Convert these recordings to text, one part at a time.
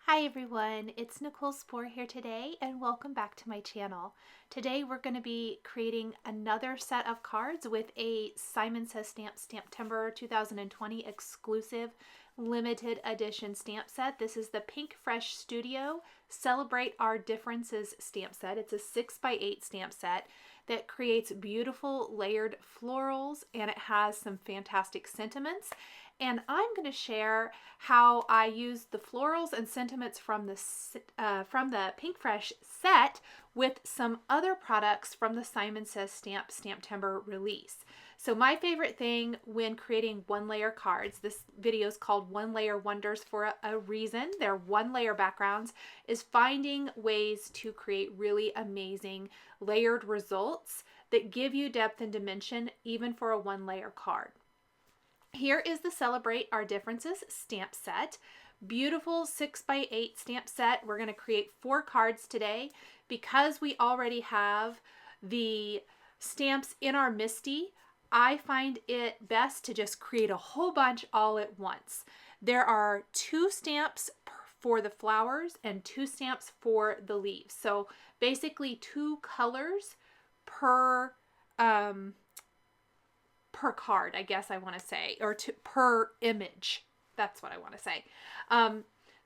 Hi everyone, it's Nicole Spohr here today and welcome back to my channel. Today we're going to be creating another set of cards with a Says Stamp STAMPtember 2020 exclusive limited edition stamp set. This is the Pinkfresh Studio Celebrate Our Differences stamp set. It's a 6x8 stamp set that creates beautiful layered florals and it has some fantastic sentiments. And I'm going to share how I use the florals and sentiments from the Pinkfresh set with some other products from the Says Stamp STAMPtember release. So my favorite thing when creating one layer cards, this video is called One Layer Wonders for a reason. They're one layer backgrounds, is finding ways to create really amazing layered results that give you depth and dimension even for a one layer card. Here is the Celebrate Our Differences stamp set. Beautiful 6x8 stamp set. We're going to create 4 cards today. Because we already have the stamps in our MISTI, I find it best to just create a whole bunch all at once. There are 2 stamps for the flowers and 2 stamps for the leaves. So basically 2 colors per card, I guess I want to say, or per image. That's what I want to say.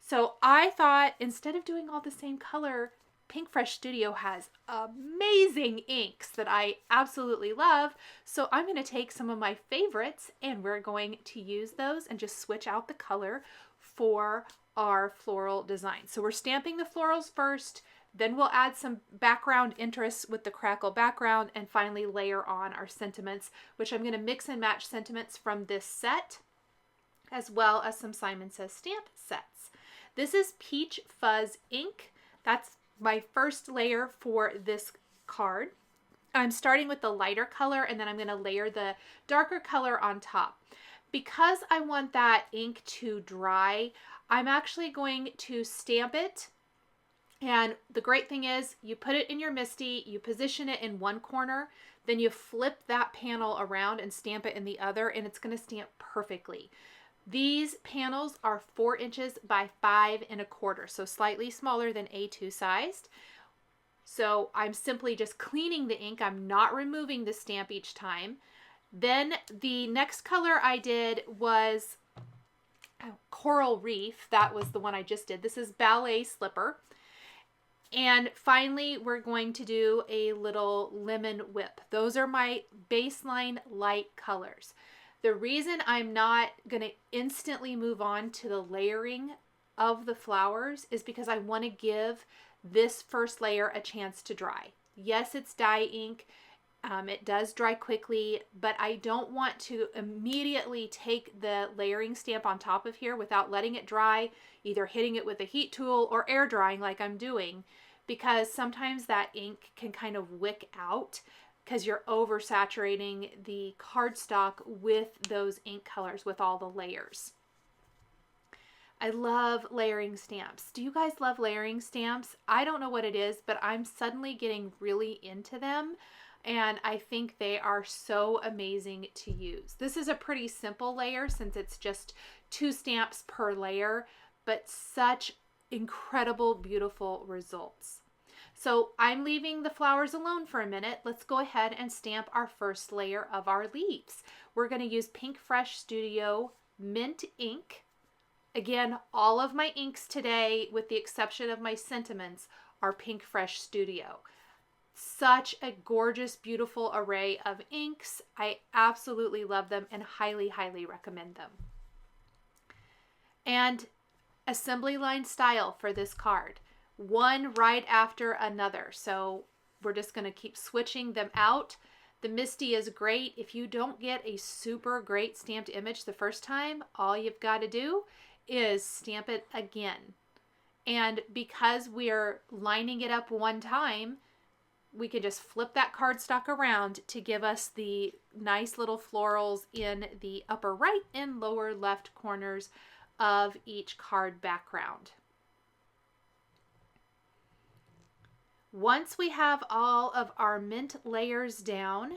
So I thought instead of doing all the same color, Pinkfresh Studio has amazing inks that I absolutely love. So I'm going to take some of my favorites and we're going to use those and just switch out the color for our floral design. So we're stamping the florals first. Then we'll add some background interests with the Crackle background and finally layer on our sentiments, which I'm going to mix and match sentiments from this set as well as some Says stamp sets. This is Peach Fuzz Ink. That's my first layer for this card. I'm starting with the lighter color and then I'm going to layer the darker color on top. Because I want that ink to dry, I'm actually going to stamp it. And the great thing is you put it in your MISTI, you position it in one corner, then you flip that panel around and stamp it in the other, and it's going to stamp perfectly. These panels are 4 inches by 5 1/4, so slightly smaller than A2 sized. So I'm simply just cleaning the ink. I'm not removing the stamp each time. Then the next color I did was Coral Reef. That was the one I just did. This is Ballet Slipper. And finally, we're going to do a little lemon whip. Those are my baseline light colors. The reason I'm not going to instantly move on to the layering of the flowers is because I want to give this first layer a chance to dry. Yes, it's dye ink. It does dry quickly, but I don't want to immediately take the layering stamp on top of here without letting it dry, either hitting it with a heat tool or air drying like I'm doing, because sometimes that ink can kind of wick out because you're oversaturating the cardstock with those ink colors with all the layers. I love layering stamps. Do you guys love layering stamps? I don't know what it is, but I'm suddenly getting really into them. And I think they are so amazing to use. This is a pretty simple layer since it's just 2 stamps per layer, but such incredible, beautiful results. So I'm leaving the flowers alone for a minute. Let's go ahead and stamp our first layer of our leaves. We're going to use Pinkfresh Studio Mint Ink. Again, all of my inks today, with the exception of my sentiments, are Pinkfresh Studio. Such a gorgeous, beautiful array of inks. I absolutely love them and highly, highly recommend them. And assembly line style for this card. One right after another. So we're just going to keep switching them out. The MISTI is great. If you don't get a super great stamped image the first time, all you've got to do is stamp it again. And because we're lining it up one time, we can just flip that cardstock around to give us the nice little florals in the upper right and lower left corners of each card background. Once we have all of our mint layers down,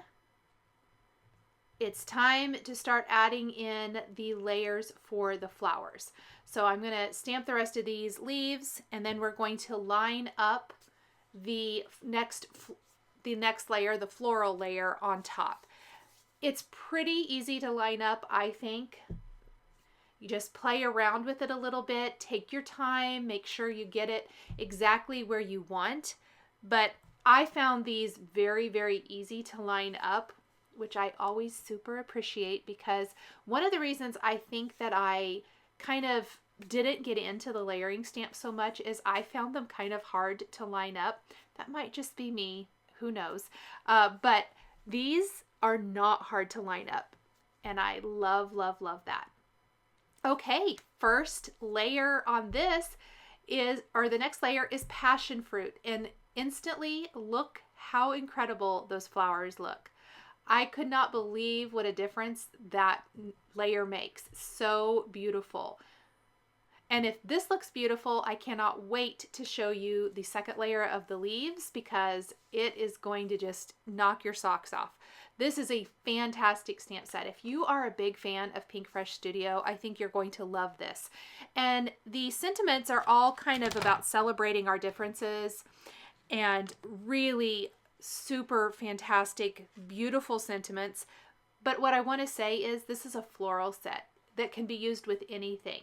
it's time to start adding in the layers for the flowers. So I'm going to stamp the rest of these leaves, and then we're going to line up the next layer, the floral layer on top. It's pretty easy to line up, I think. You just play around with it a little bit, take your time, make sure you get it exactly where you want. But I found these very, very easy to line up, which I always super appreciate, because one of the reasons I think that I kind of didn't get into the layering stamps so much is I found them kind of hard to line up. That might just be me, who knows? But these are not hard to line up, and I love, love, love that. Okay, first layer on this the next layer is passion fruit, and instantly look how incredible those flowers look. I could not believe what a difference that layer makes. So beautiful. And if this looks beautiful, I cannot wait to show you the second layer of the leaves, because it is going to just knock your socks off. This is a fantastic stamp set. If you are a big fan of Pinkfresh Studio, I think you're going to love this. And the sentiments are all kind of about celebrating our differences, and really super fantastic, beautiful sentiments. But what I want to say is this is a floral set that can be used with anything.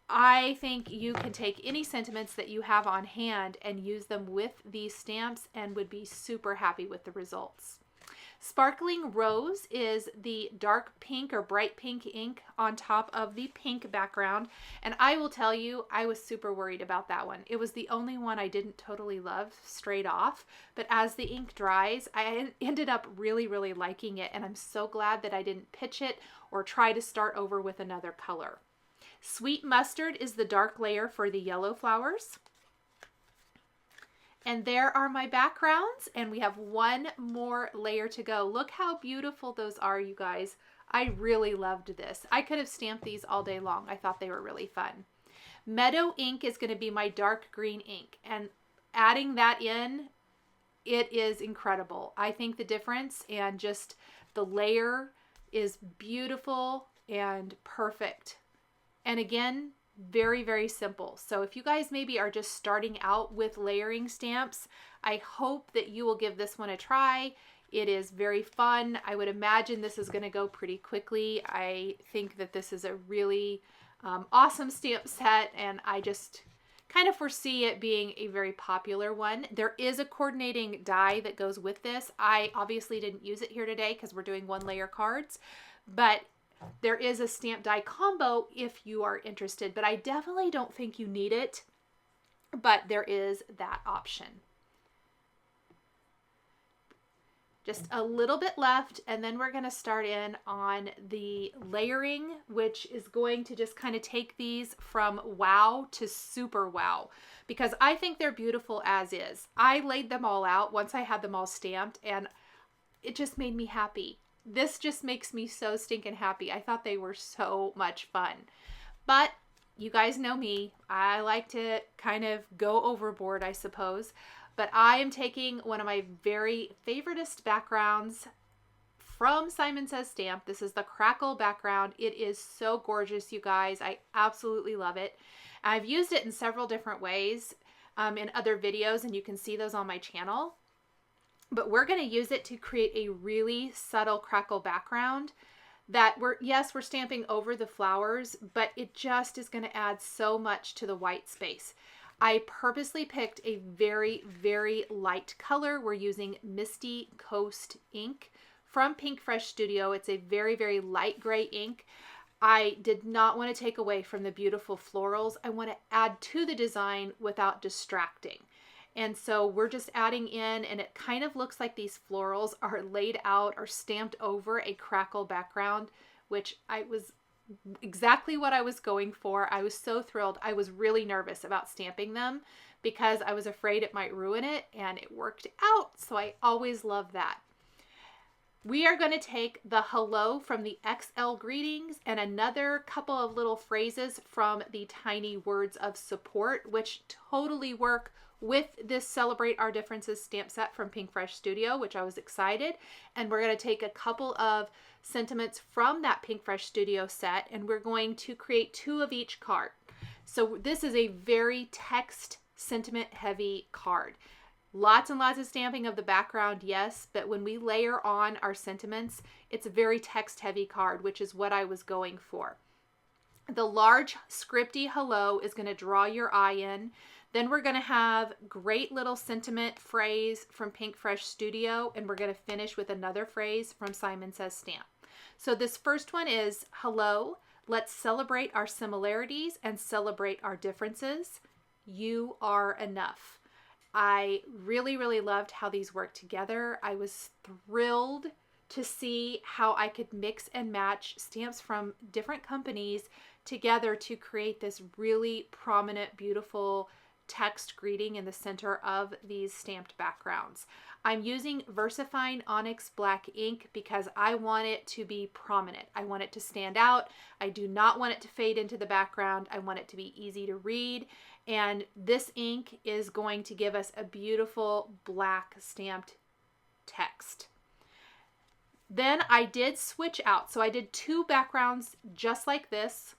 I think you can take any sentiments that you have on hand and use them with these stamps and would be super happy with the results. Sparkling Rose is the dark pink or bright pink ink on top of the pink background. And I will tell you, I was super worried about that one. It was the only one I didn't totally love straight off. But as the ink dries, I ended up really, really liking it. And I'm so glad that I didn't pitch it or try to start over with another color. Sweet Mustard is the dark layer for the yellow flowers. And there are my backgrounds, and we have one more layer to go. Look how beautiful those are, you guys. I really loved this. I could have stamped these all day long. I thought they were really fun. Meadow Ink is going to be my dark green ink, and adding that in, it is incredible. I think the difference and just the layer is beautiful and perfect. And again, very, very simple. So if you guys maybe are just starting out with layering stamps, I hope that you will give this one a try. It is very fun. I would imagine this is going to go pretty quickly. I think that this is a really awesome stamp set, and I just kind of foresee it being a very popular one. There is a coordinating die that goes with this. I obviously didn't use it here today because we're doing one layer cards, but there is a stamp die combo if you are interested, but I definitely don't think you need it, but there is that option. Just a little bit left, and then we're going to start in on the layering, which is going to just kind of take these from wow to super wow, because I think they're beautiful as is. I laid them all out once I had them all stamped, and it just made me happy. This just makes me so stinking happy. I thought they were so much fun. But you guys know me. I like to kind of go overboard, I suppose. But I am taking one of my very favoriteest backgrounds from Simon Says Stamp. This is the Crackle background. It is so gorgeous, you guys. I absolutely love it. I've used it in several different ways in other videos, and you can see those on my channel. But we're going to use it to create a really subtle crackle background that we're stamping over the flowers, but it just is going to add so much to the white space. I purposely picked a very, very light color. We're using Misty Coast ink from Pinkfresh Studio. It's a very, very light gray ink. I did not want to take away from the beautiful florals. I want to add to the design without distracting. And so we're just adding in, and it kind of looks like these florals are laid out or stamped over a crackle background, which was exactly what I was going for. I was so thrilled. I was really nervous about stamping them because I was afraid it might ruin it, and it worked out. So I always love that. We are going to take the hello from the XL greetings and another couple of little phrases from the tiny words of support, which totally work with this Celebrate Our Differences stamp set from Pinkfresh Studio, which I was excited. And we're going to take a couple of sentiments from that Pinkfresh Studio set, and we're going to create 2 of each card. So this is a very text sentiment heavy card. Lots and lots of stamping of the background, yes, but when we layer on our sentiments, it's a very text-heavy card, which is what I was going for. The large scripty hello is going to draw your eye in. Then we're going to have great little sentiment phrase from Pinkfresh Studio, and we're going to finish with another phrase from Says Stamp. So this first one is, hello, let's celebrate our similarities and celebrate our differences. You are enough. I really, really loved how these work together. I was thrilled to see how I could mix and match stamps from different companies together to create this really prominent, beautiful text greeting in the center of these stamped backgrounds. I'm using VersaFine Onyx Black ink because I want it to be prominent. I want it to stand out. I do not want it to fade into the background. I want it to be easy to read. And this ink is going to give us a beautiful black stamped text. Then I did switch out. So I did 2 backgrounds just like this.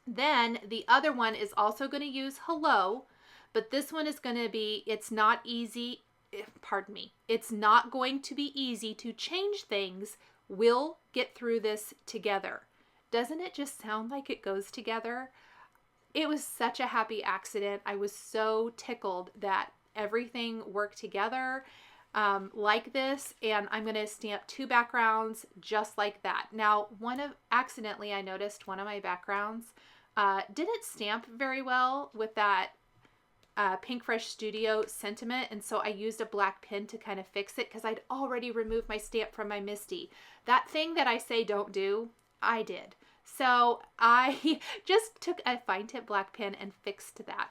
Then the other one is also going to use hello, but this one is going to be, it's not easy, pardon me, it's not going to be easy to change things. We'll get through this together. Doesn't it just sound like it goes together? It was such a happy accident. I was so tickled that everything worked together like this, and I'm going to stamp 2 backgrounds just like that. Now, accidentally I noticed one of my backgrounds didn't stamp very well with that Pinkfresh Studio sentiment, and so I used a black pen to kind of fix it because I'd already removed my stamp from my Misty. That thing that I say don't do, I did. So I just took a fine tip black pen and fixed that.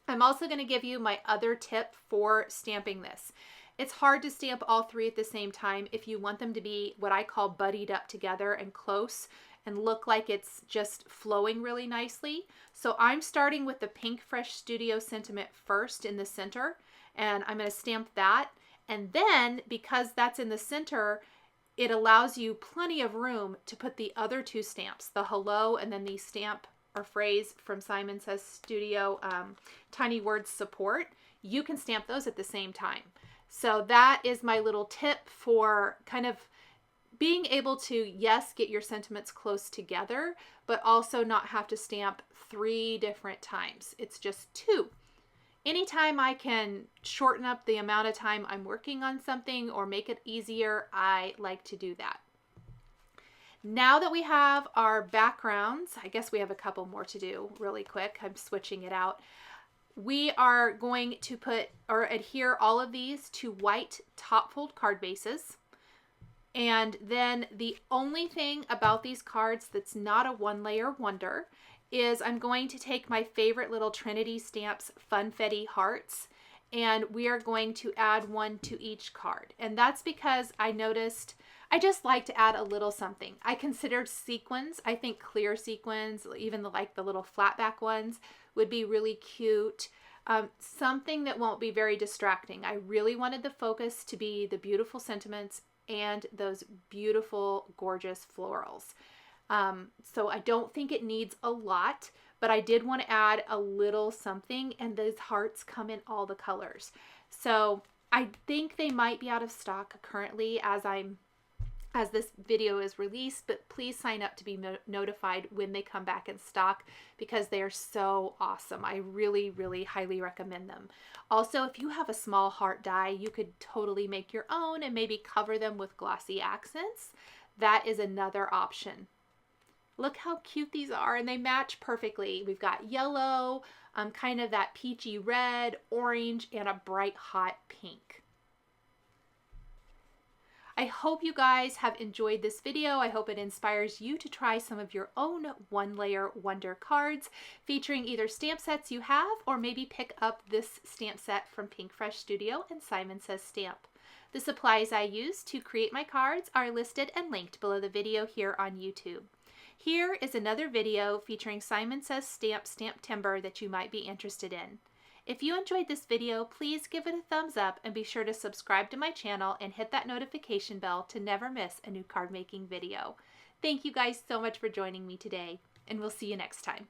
I'm also going to give you my other tip for stamping this. It's hard to stamp all 3 at the same time if you want them to be what I call buddied up together and close and look like it's just flowing really nicely. So I'm starting with the Pinkfresh Studio sentiment first in the center, and I'm going to stamp that. And then, because that's in the center, it allows you plenty of room to put the other 2 stamps, the hello and then the stamp or phrase from Says Studio, tiny words support. You can stamp those at the same time. So that is my little tip for kind of being able to, yes, get your sentiments close together, but also not have to stamp 3 different times. It's just 2. Anytime I can shorten up the amount of time I'm working on something or make it easier, I like to do that. Now that we have our backgrounds, I guess we have a couple more to do really quick. I'm switching it out. We are going to put or adhere all of these to white top fold card bases. And then the only thing about these cards that's not a 1-layer wonder is I'm going to take my favorite little Trinity Stamps Funfetti hearts, and we are going to add 1 to each card. And that's because I noticed I just like to add a little something. I considered sequins. I think clear sequins, even like the little flat back ones, would be really cute. Something that won't be very distracting. I really wanted the focus to be the beautiful sentiments and those beautiful, gorgeous florals. So I don't think it needs a lot, but I did want to add a little something, and those hearts come in all the colors. So I think they might be out of stock currently as this video is released, but please sign up to be notified when they come back in stock because they are so awesome. I really, really highly recommend them. Also, if you have a small heart die, you could totally make your own and maybe cover them with glossy accents. That is another option. Look how cute these are, and they match perfectly. We've got yellow, kind of that peachy red, orange, and a bright hot pink. I hope you guys have enjoyed this video. I hope it inspires you to try some of your own 1-layer wonder cards featuring either stamp sets you have or maybe pick up this stamp set from Pinkfresh Studio and Says Stamp. The supplies I use to create my cards are listed and linked below the video here on YouTube. Here is another video featuring Simon Says Stamp STAMPtember that you might be interested in. If you enjoyed this video, please give it a thumbs up and be sure to subscribe to my channel and hit that notification bell to never miss a new card making video. Thank you guys so much for joining me today, and we'll see you next time.